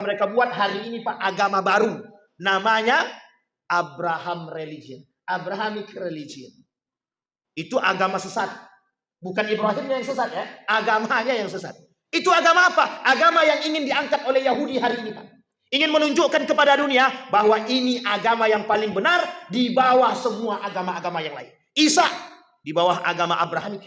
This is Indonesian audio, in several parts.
Mereka buat hari ini Pak agama baru. Namanya Abraham Religion. Abrahamic Religion. Itu agama sesat. Bukan Ibrahimnya yang sesat ya. Agamanya yang sesat. Itu agama apa? Agama yang ingin diangkat oleh Yahudi hari ini Pak. Ingin menunjukkan kepada dunia bahwa ini agama yang paling benar di bawah semua agama-agama yang lain. Isa di bawah agama Abrahamik.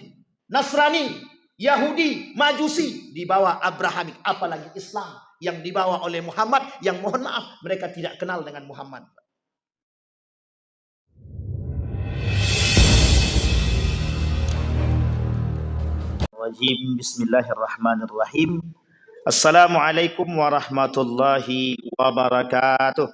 Nasrani, Yahudi, Majusi di bawah Abrahamik. Apalagi Islam yang dibawa oleh Muhammad, yang mohon maaf mereka tidak kenal dengan Muhammad. Bismillahirrahmanirrahim. Assalamualaikum warahmatullahi wabarakatuh.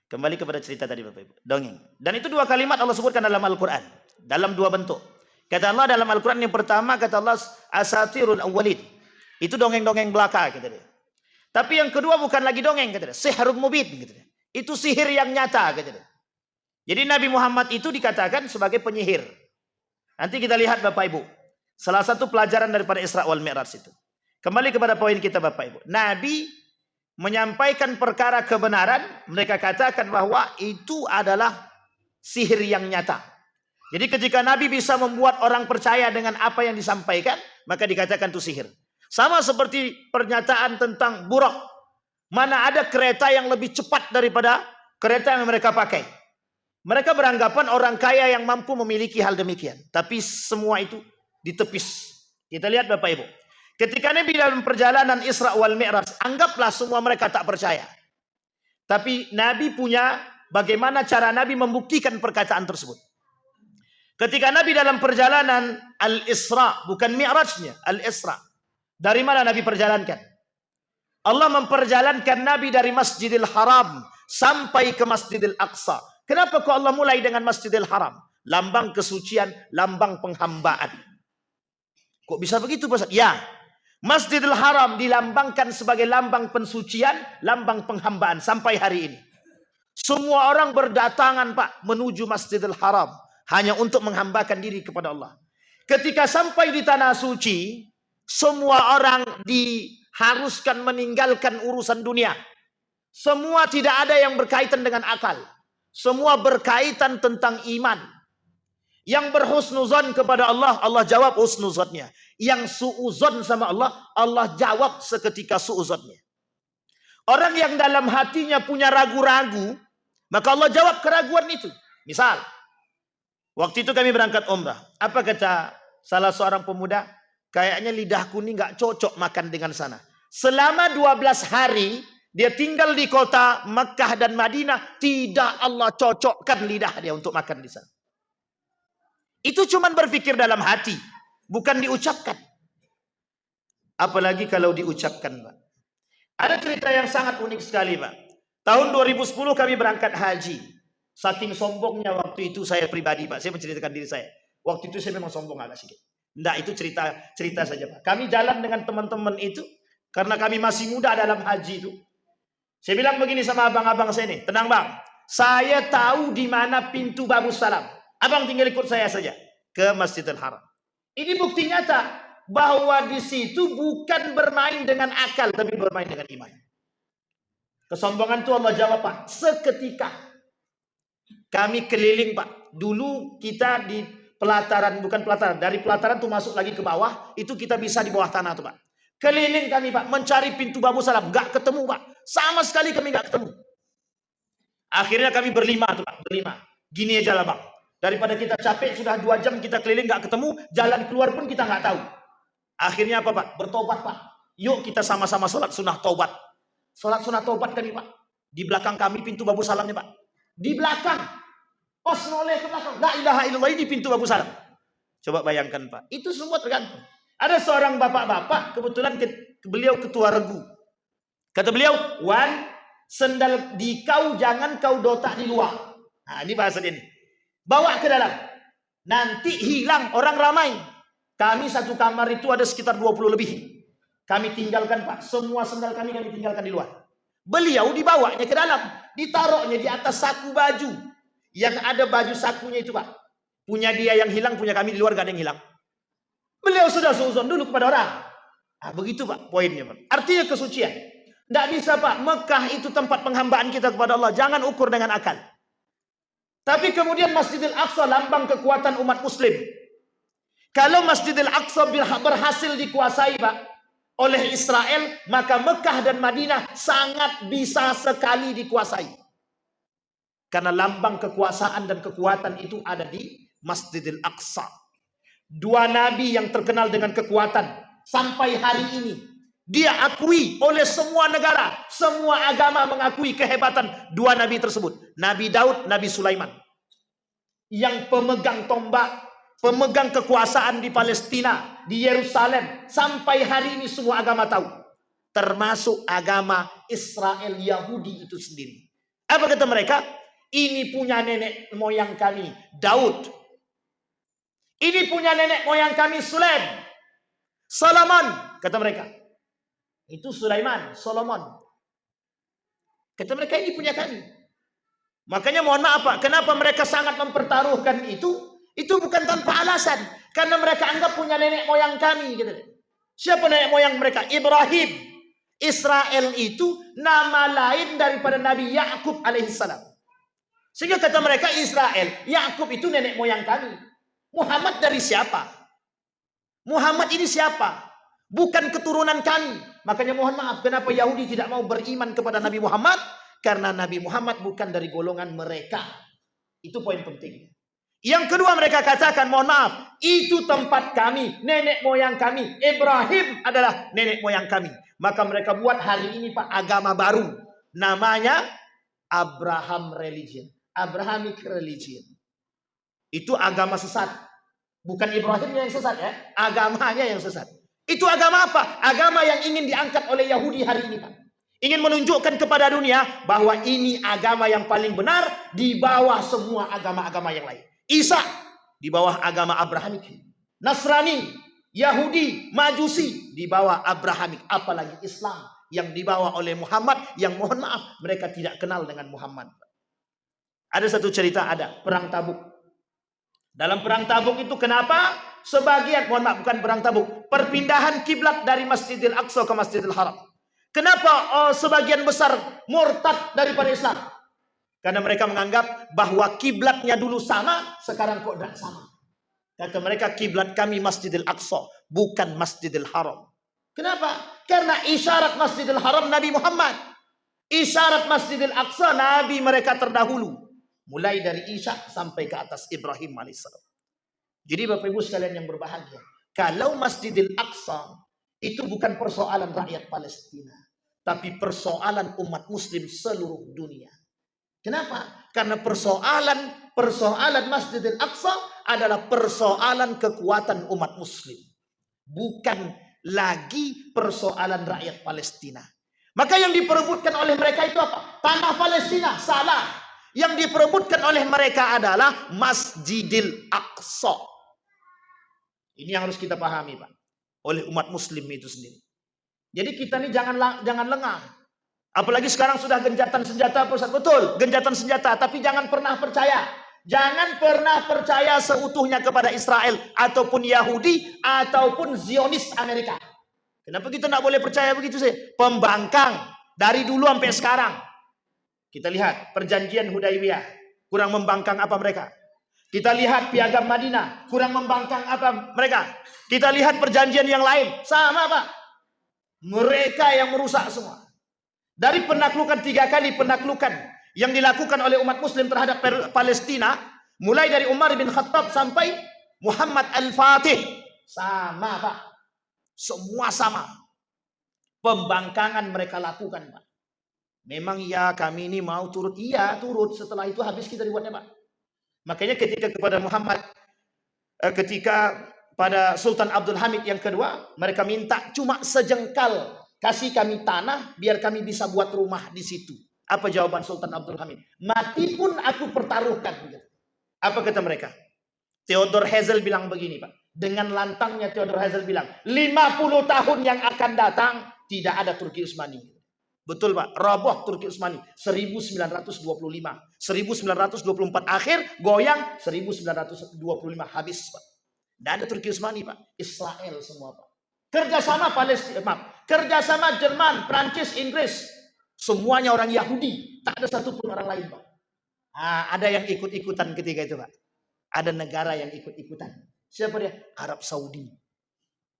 Kembali kepada cerita tadi Bapak Ibu, dongeng. Dan itu dua kalimat Allah sebutkan dalam Al-Quran, dalam dua bentuk. Kata Allah dalam Al-Quran yang pertama, kata Allah asatirul awwalin. Itu dongeng-dongeng belaka kata dia. Tapi yang kedua bukan lagi dongeng kata dia, sihrun mubin kata dia. Itu sihir yang nyata kata dia. Jadi Nabi Muhammad itu dikatakan sebagai penyihir. Nanti kita lihat Bapak Ibu. Salah satu pelajaran daripada Isra wal Mi'raj itu. Kembali kepada poin kita Bapak Ibu. Nabi menyampaikan perkara kebenaran, mereka katakan bahwa itu adalah sihir yang nyata. Jadi ketika Nabi bisa membuat orang percaya dengan apa yang disampaikan, maka dikatakan itu sihir. Sama seperti pernyataan tentang Buraq. Mana ada kereta yang lebih cepat daripada kereta yang mereka pakai. Mereka beranggapan orang kaya yang mampu memiliki hal demikian. Tapi semua itu ditepis. Kita lihat Bapak Ibu. Ketika Nabi dalam perjalanan Isra wal Mi'raj, anggaplah semua mereka tak percaya. Tapi Nabi punya bagaimana cara Nabi membuktikan perkataan tersebut. Ketika Nabi dalam perjalanan Al-Isra, bukan Mi'rajnya, Al-Isra. Dari mana Nabi perjalankan? Allah memperjalankan Nabi dari Masjidil Haram sampai ke Masjidil Aqsa. Kenapa kok Allah mulai dengan Masjidil Haram? Lambang kesucian, lambang penghambaan. Kok bisa begitu Pak? Ya, Masjidil Haram dilambangkan sebagai lambang pensucian, lambang penghambaan sampai hari ini. Semua orang berdatangan Pak menuju Masjidil Haram hanya untuk menghambakan diri kepada Allah. Ketika sampai di tanah suci, semua orang diharuskan meninggalkan urusan dunia. Semua tidak ada yang berkaitan dengan akal. Semua berkaitan tentang iman. Yang berhusnuzon kepada Allah, Allah jawab husnuzonnya. Yang suuzon sama Allah, Allah jawab seketika suuzonnya. Orang yang dalam hatinya punya ragu-ragu, maka Allah jawab keraguan itu. Misal, waktu itu kami berangkat umrah. Apa kata salah seorang pemuda? Kayaknya lidahku ini nggak cocok makan dengan sana. Selama 12 hari, dia tinggal di kota Mekah dan Madinah. Tidak Allah cocokkan lidah dia untuk makan di sana. Itu cuma berpikir dalam hati, bukan diucapkan. Apalagi kalau diucapkan, Pak. Ada cerita yang sangat unik sekali, Pak. Tahun 2010 kami berangkat haji. Saking sombongnya waktu itu saya pribadi, Pak. Saya menceritakan diri saya. Waktu itu saya memang sombong agak sedikit. Enggak, itu cerita saja, Pak. Kami jalan dengan teman-teman itu, karena kami masih muda dalam haji itu. Saya bilang begini sama abang-abang saya nih, tenang Bang. Saya tahu di mana pintu Babus Salam. Abang tinggal ikut saya saja ke Masjidil Haram. Ini bukti nyata bahwa di situ bukan bermain dengan akal, tapi bermain dengan iman. Kesombongan itu Allah jawab Pak, seketika. Kami keliling Pak. Dulu kita di pelataran, bukan pelataran, dari pelataran tuh masuk lagi ke bawah, itu kita bisa di bawah tanah tuh Pak. Keliling kami Pak, mencari pintu Babus Salam, nggak ketemu Pak. Sama sekali kami nggak ketemu. Akhirnya kami berlima tuh Pak, berlima. Gini aja lah Bang. Daripada kita capek sudah 2 jam kita keliling nggak ketemu, jalan keluar pun kita nggak tahu. Akhirnya apa Pak? Bertobat Pak. Yuk kita sama-sama sholat sunnah taubat. Sholat sunnah taubat kami Pak. Di belakang kami pintu Babus Salamnya Pak. Di belakang. Pas noleh ke belakang. La ilaha illallah, ini pintu Babus Salam. Coba bayangkan Pak. Itu semua tergantung. Ada seorang bapak-bapak, kebetulan beliau ketua regu. Kata beliau, Wan, sendal di kau jangan kau dotak di luar. Nah ini bahasa ini. Bawa ke dalam. Nanti hilang orang ramai. Kami satu kamar itu ada sekitar 20 lebih. Kami tinggalkan Pak. Semua sendal kami tinggalkan di luar. Beliau dibawanya ke dalam. Ditaruhnya di atas saku baju. Yang ada baju sakunya itu Pak. Punya dia yang hilang, punya kami di luar gak ada yang hilang. Beliau sudah suuzon dulu kepada orang. Nah, begitu Pak poinnya Pak. Artinya kesucian. Tidak bisa Pak, Mekah itu tempat penghambaan kita kepada Allah. Jangan ukur dengan akal. Tapi kemudian Masjidil Aqsa lambang kekuatan umat muslim. Kalau Masjidil Aqsa berhasil dikuasai Pak oleh Israel, maka Mekah dan Madinah sangat bisa sekali dikuasai. Karena lambang kekuasaan dan kekuatan itu ada di Masjidil Aqsa. Dua nabi yang terkenal dengan kekuatan sampai hari ini. Dia akui oleh semua negara, semua agama mengakui kehebatan dua nabi tersebut. Nabi Daud, Nabi Sulaiman. Yang pemegang tombak, pemegang kekuasaan di Palestina, di Yerusalem. Sampai hari ini semua agama tahu. Termasuk agama Israel Yahudi itu sendiri. Apa kata mereka? Ini punya nenek moyang kami, Daud. Ini punya nenek moyang kami, Sulaiman. Solomon, kata mereka. Itu Sulaiman, Solomon. Kata mereka ini punya kami. Makanya mohon maaf Pak, kenapa mereka sangat mempertaruhkan itu? Itu bukan tanpa alasan. Karena mereka anggap punya nenek moyang kami. Gitu. Siapa nenek moyang mereka? Ibrahim. Israel itu nama lain daripada Nabi Yakub alaihissalam. Sehingga kata mereka Israel, Yakub itu nenek moyang kami. Muhammad dari siapa? Muhammad ini siapa? Bukan keturunan kami. Makanya mohon maaf, kenapa Yahudi tidak mau beriman kepada Nabi Muhammad? Karena Nabi Muhammad bukan dari golongan mereka. Itu poin penting. Yang kedua mereka katakan, mohon maaf, itu tempat kami, nenek moyang kami. Ibrahim adalah nenek moyang kami. Maka mereka buat hari ini Pak agama baru. Namanya Abraham Religion. Abrahamic Religion. Itu agama sesat. Bukan Ibrahimnya yang sesat ya. Agamanya yang sesat. Itu agama apa? Agama yang ingin diangkat oleh Yahudi hari ini Pak. Ingin menunjukkan kepada dunia bahwa ini agama yang paling benar di bawah semua agama-agama yang lain. Isa di bawah agama Abrahamik. Nasrani, Yahudi, Majusi di bawah Abrahamik. Apalagi Islam yang dibawa oleh Muhammad yang mohon maaf mereka tidak kenal dengan Muhammad. Ada satu cerita, ada perang Tabuk. Dalam perang Tabuk itu kenapa? Sebagian, mohon maaf bukan perang Tabuk, perpindahan kiblat dari Masjidil Aqsa ke Masjidil Haram. Kenapa sebagian besar murtad daripada Islam? Karena mereka menganggap bahwa kiblatnya dulu sama, sekarang kok tidak sama. Kata mereka kiblat kami Masjidil Aqsa, bukan Masjidil Haram. Kenapa? Karena isyarat Masjidil Haram Nabi Muhammad. Isyarat Masjidil Aqsa Nabi mereka terdahulu. Mulai dari Isa sampai ke atas Ibrahim alaihissalam. Jadi Bapak Ibu sekalian yang berbahagia, kalau Masjidil Aqsa itu bukan persoalan rakyat Palestina, tapi persoalan umat muslim seluruh dunia. Kenapa? Karena persoalan Masjidil Aqsa adalah persoalan kekuatan umat muslim. Bukan lagi persoalan rakyat Palestina. Maka yang diperebutkan oleh mereka itu apa? Tanah Palestina, salah. Yang diperebutkan oleh mereka adalah Masjidil Aqsa. Ini yang harus kita pahami Pak. Oleh umat muslim itu sendiri. Jadi kita ini jangan lengah. Apalagi sekarang sudah genjatan senjata, betul, genjatan senjata. Tapi jangan pernah percaya. Jangan pernah percaya seutuhnya kepada Israel. Ataupun Yahudi, ataupun Zionis Amerika. Kenapa kita tidak boleh percaya begitu sih? Pembangkang. Dari dulu sampai sekarang. Kita lihat perjanjian Hudaybiyah. Kurang membangkang apa mereka? Kita lihat piagam Madinah. Kurang membangkang apa mereka? Kita lihat perjanjian yang lain. Sama Pak. Mereka yang merusak semua. Dari penaklukan 3 kali penaklukan yang dilakukan oleh umat muslim terhadap Palestina. Mulai dari Umar bin Khattab sampai Muhammad Al-Fatih. Sama Pak. Semua sama. Pembangkangan mereka lakukan Pak. Memang ya kami ini mau turut. Iya turut. Setelah itu habis kita dibuatnya Pak. Makanya ketika kepada Muhammad. Ketika pada Sultan Abdul Hamid yang kedua. Mereka minta cuma sejengkal. Kasih kami tanah. Biar kami bisa buat rumah di situ. Apa jawaban Sultan Abdul Hamid? Mati pun aku pertaruhkan. Apa kata mereka? Theodor Herzl bilang begini Pak. Dengan lantangnya Theodor Herzl bilang. 50 tahun yang akan datang. Tidak ada Turki Utsmani. Betul Pak, roboh Turki Utsmani 1925. 1924 akhir, goyang 1925 habis Pak. Tidak ada Turki Utsmani Pak. Israel semua Pak. Kerjasama Palestina, kerjasama Jerman, Prancis, Inggris, semuanya orang Yahudi, tak ada satupun orang lain, Pak. Ada yang ikut-ikutan ketika itu, Pak. Ada negara yang ikut-ikutan. Siapa dia? Arab Saudi.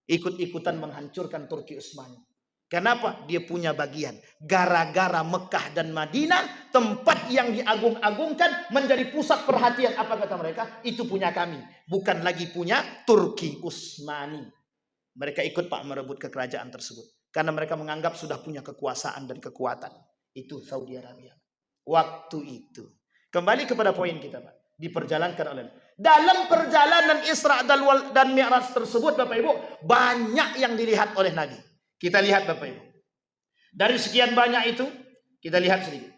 Ikut-ikutan menghancurkan Turki Utsmani. Kenapa? Dia punya bagian. Gara-gara Mekah dan Madinah, tempat yang diagung-agungkan menjadi pusat perhatian. Apa kata mereka? Itu punya kami. Bukan lagi punya Turki Utsmani. Mereka ikut, Pak, merebut kekerajaan tersebut. Karena mereka menganggap sudah punya kekuasaan dan kekuatan. Itu Saudi Arabia. Waktu itu. Kembali kepada poin kita, Pak. Diperjalankan oleh dalam perjalanan Isra dan Mi'raj tersebut, Bapak Ibu, banyak yang dilihat oleh Nabi. Kita lihat, Bapak Ibu. Dari sekian banyak itu, kita lihat sedikit.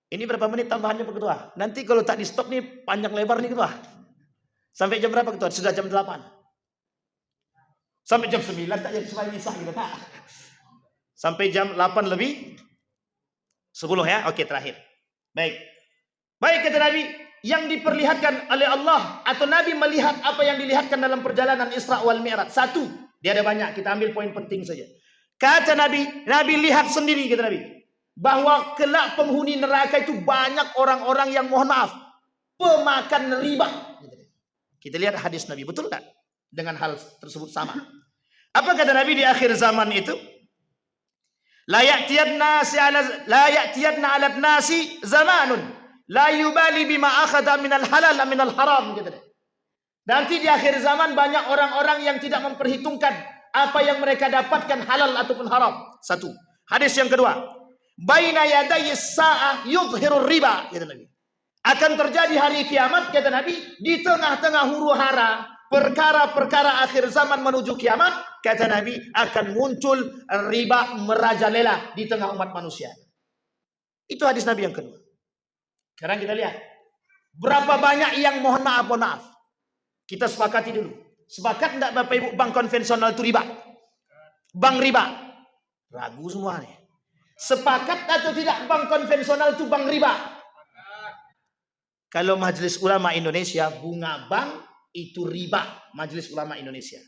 Ini berapa menit tambahannya, Pak Ketua? Nanti kalau tak di stop nih panjang lebar nih, Ketua. Sampai jam berapa, Ketua? Sudah jam 8. Sampai jam 9 tak jadi supaya misah gitu, Pak. Sampai jam 8 lebih 10 ya. Oke, terakhir. Baik. Baik, kata Nabi, yang diperlihatkan oleh Allah atau Nabi melihat apa yang dilihatkan dalam perjalanan Isra wal Mi'raj. Satu, dia ada banyak, kita ambil poin penting saja. Kata Nabi, Nabi lihat sendiri, kata Nabi, bahwa kelak penghuni neraka itu banyak orang-orang yang, mohon maaf, pemakan riba. Kita lihat hadis Nabi, betul tak? Dengan hal tersebut sama. Apa kata Nabi di akhir zaman itu? La ya'tiyadna 'ala nasi zamanun la yubali bima akhadha minal halal minal haram, gitu deh. Nanti di akhir zaman banyak orang-orang yang tidak memperhitungkan apa yang mereka dapatkan halal ataupun haram. Satu. Hadis yang kedua, baina yaday sa'ah yudhhirur riba, kata Nabi. Akan terjadi hari kiamat, kata Nabi, di tengah-tengah huru-hara perkara-perkara akhir zaman menuju kiamat, kata Nabi, akan muncul riba merajalela di tengah umat manusia. Itu hadis Nabi yang kedua. Sekarang kita lihat berapa banyak yang mohon maaf. Kita sepakati dulu. Sepakat enggak Bapak Ibu bank konvensional itu riba? Bank riba. Ragu semua nih. Sepakat atau tidak bank konvensional itu bank riba? Kalau Majelis Ulama Indonesia, bunga bank itu riba. Majelis Ulama Indonesia.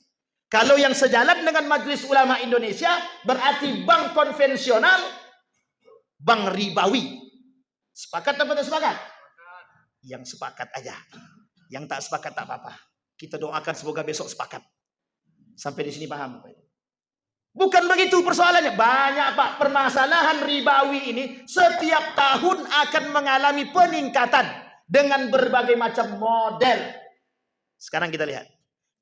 Kalau yang sejalan dengan Majelis Ulama Indonesia, berarti bank konvensional, bank ribawi. Sepakat atau tidak sepakat? Yang sepakat aja. Yang tak sepakat tak apa-apa. Kita doakan semoga besok sepakat. Sampai di sini paham, Pak? Bukan begitu persoalannya. Banyak, Pak. Permasalahan ribawi ini setiap tahun akan mengalami peningkatan dengan berbagai macam model. Sekarang kita lihat.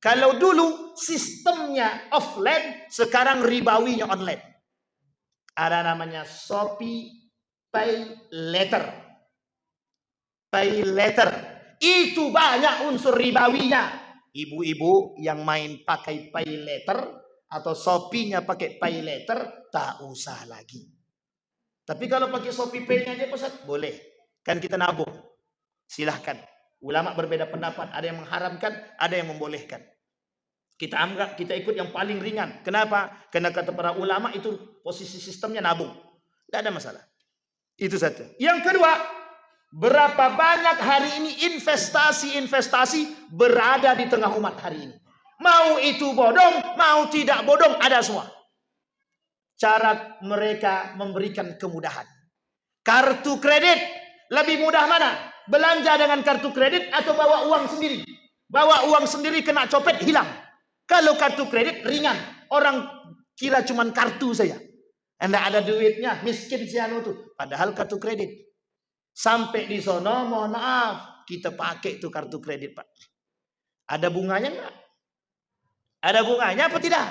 Kalau dulu sistemnya offline, sekarang ribawinya online. Ada namanya Shopee Pay Later. Pay Later. Itu banyak unsur ribawinya. Ibu-ibu yang main pakai Pay Later atau Shopee-nya pakai Pay Later, tak usah lagi. Tapi kalau pakai Shopee Pay-nya aja, Ustaz, boleh. Kan kita nabung. Silahkan. Ulama berbeda pendapat. Ada yang mengharamkan, ada yang membolehkan. Kita anggap, kita ikut yang paling ringan. Kenapa? Karena kata para ulama itu posisi sistemnya nabung. Tidak ada masalah. Itu satu. Yang kedua, berapa banyak hari ini investasi berada di tengah umat hari ini. Mau itu bodong, mau tidak bodong, ada semua. Cara mereka memberikan kemudahan. Kartu kredit, lebih mudah mana? Belanja dengan kartu kredit atau bawa uang sendiri? Bawa uang sendiri kena copet, hilang. Kalau kartu kredit ringan. Orang kira cuman kartu saja. Anda ada duitnya, miskin si anu tuh. Padahal kartu kredit. Sampai di sono, mohon maaf, kita pakai tuh kartu kredit, Pak. Ada bunganya enggak? Ada bunganya apa tidak?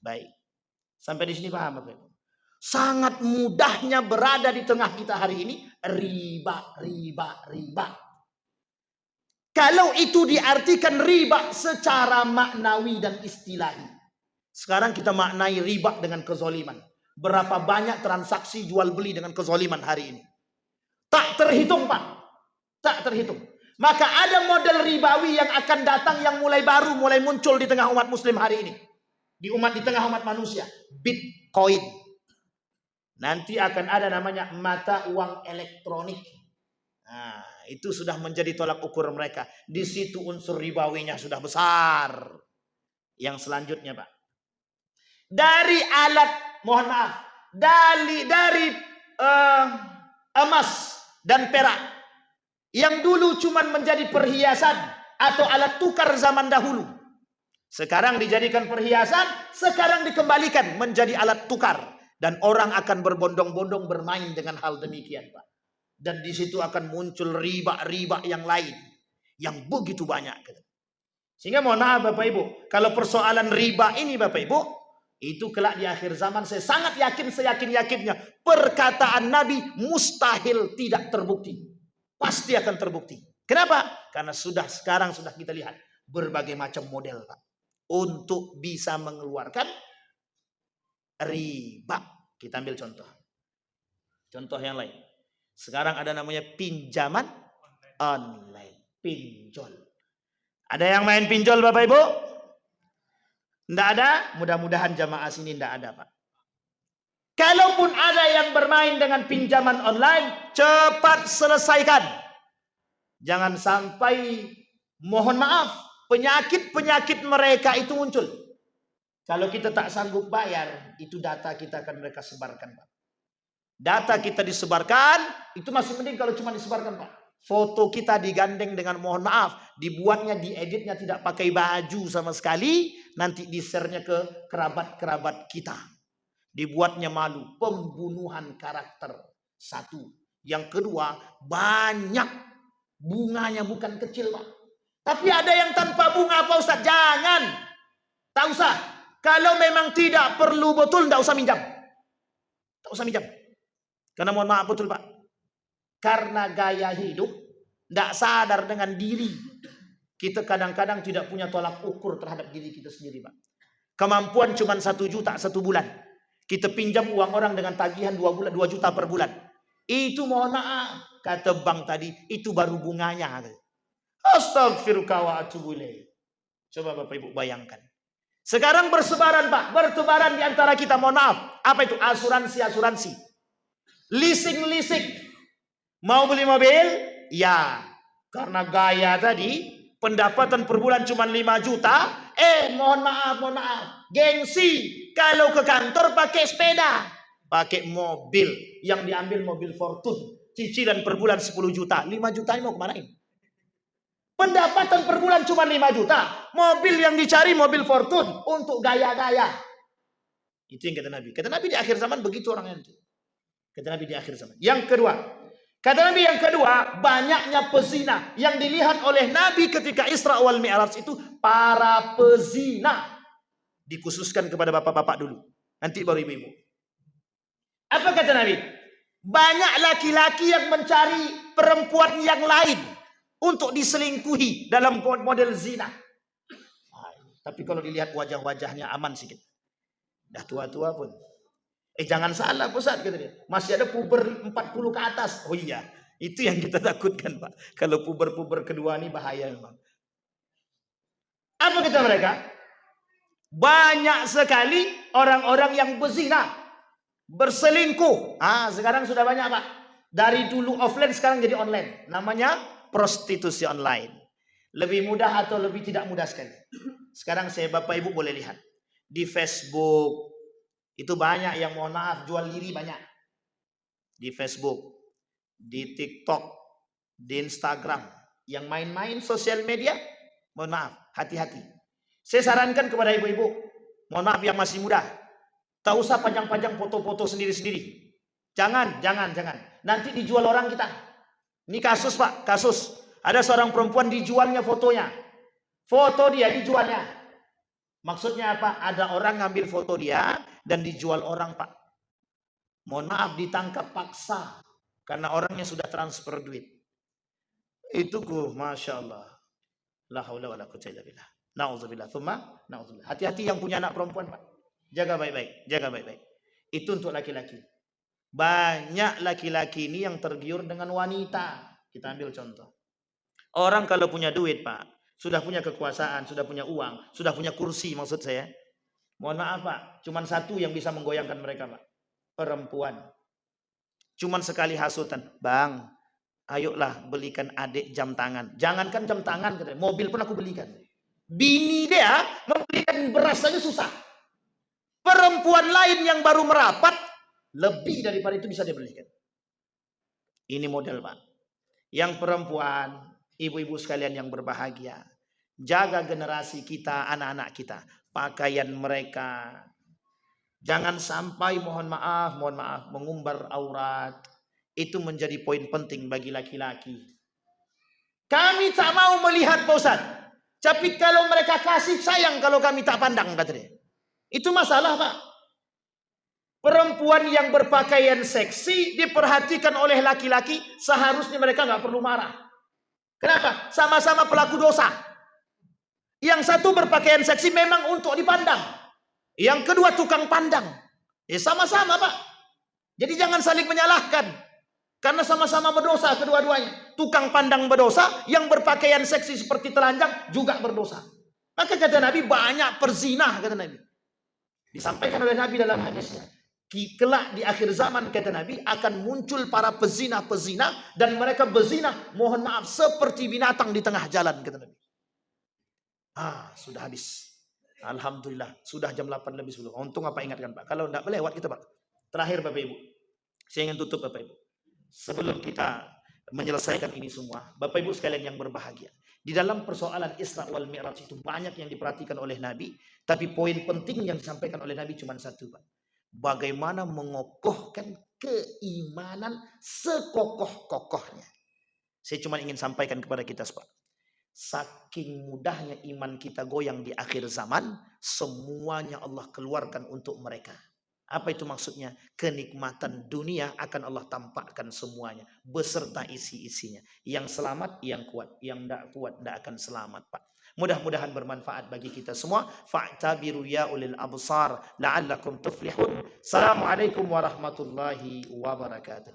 Baik. Sampai di sini paham, Bapak? Sangat mudahnya berada di tengah kita hari ini. Riba. Kalau itu diartikan riba secara maknawi dan istilahi. Sekarang kita maknai riba dengan kezoliman. Berapa banyak transaksi jual beli dengan kezoliman hari ini? Tak terhitung, Pak. Tak terhitung. Maka ada model ribawi yang akan datang yang mulai muncul di tengah umat muslim hari ini. Di tengah umat manusia. Bitcoin. Nanti akan ada namanya mata uang elektronik. Nah, itu sudah menjadi tolak ukur mereka. Di situ unsur ribawinya sudah besar. Yang selanjutnya, Pak. dari alat, mohon maaf, dari emas dan perak yang dulu cuman menjadi perhiasan atau alat tukar zaman dahulu. Sekarang dijadikan perhiasan, sekarang dikembalikan menjadi alat tukar. Dan orang akan berbondong-bondong bermain dengan hal demikian, Pak. Dan di situ akan muncul riba-riba yang lain. Yang begitu banyak. Sehingga mohon maaf Bapak Ibu, kalau persoalan riba ini Bapak Ibu, itu kelak di akhir zaman saya sangat yakin, seyakin-yakinnya. Perkataan Nabi mustahil tidak terbukti. Pasti akan terbukti. Kenapa? Karena sekarang sudah kita lihat berbagai macam model, Pak. Untuk bisa mengeluarkan riba. Kita ambil contoh. Contoh yang lain. Sekarang ada namanya pinjaman online. Pinjol. Ada yang main pinjol Bapak Ibu? Tidak ada? Mudah-mudahan jamaah sini tidak ada, Pak. Kalaupun ada yang bermain dengan pinjaman online, cepat selesaikan. Jangan sampai, mohon maaf, penyakit-penyakit mereka itu muncul. Kalau kita tak sanggup bayar, itu data kita akan mereka sebarkan, Pak. Data kita disebarkan, itu masih mending kalau cuma disebarkan, Pak. Foto kita digandeng dengan, mohon maaf, dibuatnya, dieditnya tidak pakai baju sama sekali, nanti di-share-nya ke kerabat-kerabat kita. Dibuatnya malu, pembunuhan karakter. Satu. Yang kedua, banyak bunganya bukan kecil, Pak. Tapi ada yang tanpa bunga, Pak Ustaz. Jangan. Tak usah. Kalau memang tidak perlu betul, tak usah minjam. Tak usah minjam. Karena mohon maaf betul, Pak. Karena gaya hidup, tidak sadar dengan diri. Kita kadang-kadang tidak punya tolak ukur terhadap diri kita sendiri, Pak. Kemampuan cuma 1 juta 1 bulan. Kita pinjam uang orang dengan tagihan 2 juta per bulan. Itu mohon maaf. Kata bank tadi, itu baru bunganya. Astagfirullah wa atubu ilaih. Coba Bapak Ibu bayangkan. Sekarang bersebaran, Pak. Bertebaran di antara kita. Mohon maaf. Apa itu? Asuransi. Leasing. Mau beli mobil? Ya. Karena gaya tadi, pendapatan per bulan cuma 5 juta. Mohon maaf. Gengsi. Kalau ke kantor pakai sepeda. Pakai mobil. Yang diambil mobil Fortune. Cicilan per bulan 10 juta. 5 juta ini mau kemanain? Pendapatan per bulan cuma 5 juta. Mobil yang dicari mobil Fortune untuk gaya-gaya. Itu yang kata Nabi. Kata Nabi di akhir zaman begitu orangnya itu. Kata Nabi di akhir zaman. Yang kedua. Kata Nabi yang kedua, banyaknya pezina. Yang dilihat oleh Nabi ketika Isra wal Mi'raj itu para pezina. Dikhususkan kepada bapak-bapak dulu. Nanti baru ibu-ibu. Apa kata Nabi? Banyak laki-laki yang mencari perempuan yang lain untuk diselingkuhi dalam model zina. Tapi kalau dilihat wajah-wajahnya aman sedikit. Dah tua-tua pun. Jangan salah Ustaz, kata dia. Masih ada puber 40 ke atas. Oh iya, itu yang kita takutkan, Pak. Kalau puber-puber kedua ini bahaya memang. Apa kata mereka? Banyak sekali orang-orang yang berzina, berselingkuh. Sekarang sudah banyak, Pak. Dari dulu offline sekarang jadi online. Namanya prostitusi online. Lebih mudah atau lebih tidak mudah sekali. Sekarang saya Bapak Ibu boleh lihat. Di Facebook. Itu banyak yang mohon maaf jual diri banyak. Di Facebook. Di TikTok. Di Instagram. Yang main-main sosial media. Mohon maaf. Hati-hati. Saya sarankan kepada ibu-ibu. Mohon maaf yang masih muda. Tak usah panjang-panjang foto-foto sendiri-sendiri. Jangan. Nanti dijual orang kita. Ini kasus, Pak, kasus. Ada seorang perempuan dijualnya fotonya. Foto dia dijualnya. Maksudnya apa? Ada orang ngambil foto dia dan dijual orang, Pak. Mohon maaf, ditangkap paksa. Karena orangnya sudah transfer duit. Itu Masya Allah. La haula wa la quwwata illa billah. Na'udzubillah. Na'udzubillah. Hati-hati yang punya anak perempuan, Pak. Jaga baik-baik. Itu untuk laki-laki. Banyak laki-laki ini yang tergiur dengan wanita. Kita ambil contoh. Orang kalau punya duit, Pak, sudah punya kekuasaan, sudah punya uang, sudah punya kursi maksud saya. Mohon maaf, Pak, cuman satu yang bisa menggoyangkan mereka, Pak. Perempuan. Cuman sekali hasutan. Bang, ayolah belikan adik jam tangan. Jangankan jam tangan, katanya, mobil pun aku belikan. Bini dia membelikan beras saja susah. Perempuan lain yang baru merapat, lebih daripada itu bisa dibelikan. Ini model, Pak. Yang perempuan, ibu-ibu sekalian yang berbahagia, jaga generasi kita, anak-anak kita, pakaian mereka. Jangan sampai mohon maaf, mengumbar aurat. Itu menjadi poin penting bagi laki-laki. Kami tak mau melihat, Pak Ustaz. Tapi kalau mereka kasih sayang kalau kami tak pandang, kata dia. Itu masalah, Pak. Perempuan yang berpakaian seksi diperhatikan oleh laki-laki, seharusnya mereka nggak perlu marah. Kenapa? Sama-sama pelaku dosa. Yang satu berpakaian seksi memang untuk dipandang. Yang kedua tukang pandang. Sama-sama, Pak. Jadi jangan saling menyalahkan. Karena sama-sama berdosa kedua-duanya. Tukang pandang berdosa, yang berpakaian seksi seperti telanjang juga berdosa. Maka kata Nabi, banyak perzinah, kata Nabi. Disampaikan oleh Nabi dalam hadisnya. Kelak di akhir zaman, kata Nabi, akan muncul para pezina-pezina, dan mereka berzina, mohon maaf, seperti binatang di tengah jalan, kata Nabi. Sudah habis. Alhamdulillah, sudah jam 8 lebih 10. Untung apa ingatkan, Pak. Kalau tidak melewat kita, Pak. Terakhir, Bapak Ibu. Saya ingin tutup, Bapak Ibu. Sebelum kita menyelesaikan ini semua, Bapak Ibu sekalian yang berbahagia. Di dalam persoalan Isra wal Mi'raj itu banyak yang diperhatikan oleh Nabi, tapi poin penting yang disampaikan oleh Nabi cuma satu, Pak. Bagaimana mengokohkan keimanan sekokoh-kokohnya. Saya cuma ingin sampaikan kepada kita, Pak. Saking mudahnya iman kita goyang di akhir zaman, semuanya Allah keluarkan untuk mereka. Apa itu maksudnya? Kenikmatan dunia akan Allah tampakkan semuanya, beserta isi-isinya. Yang selamat, yang kuat. Yang tidak kuat, tidak akan selamat, Pak. Mudah-mudahan bermanfaat bagi kita semua. Fa'tabiru ya ulil absar la'allakum tuflihun. Assalamualaikum warahmatullahi wabarakatuh.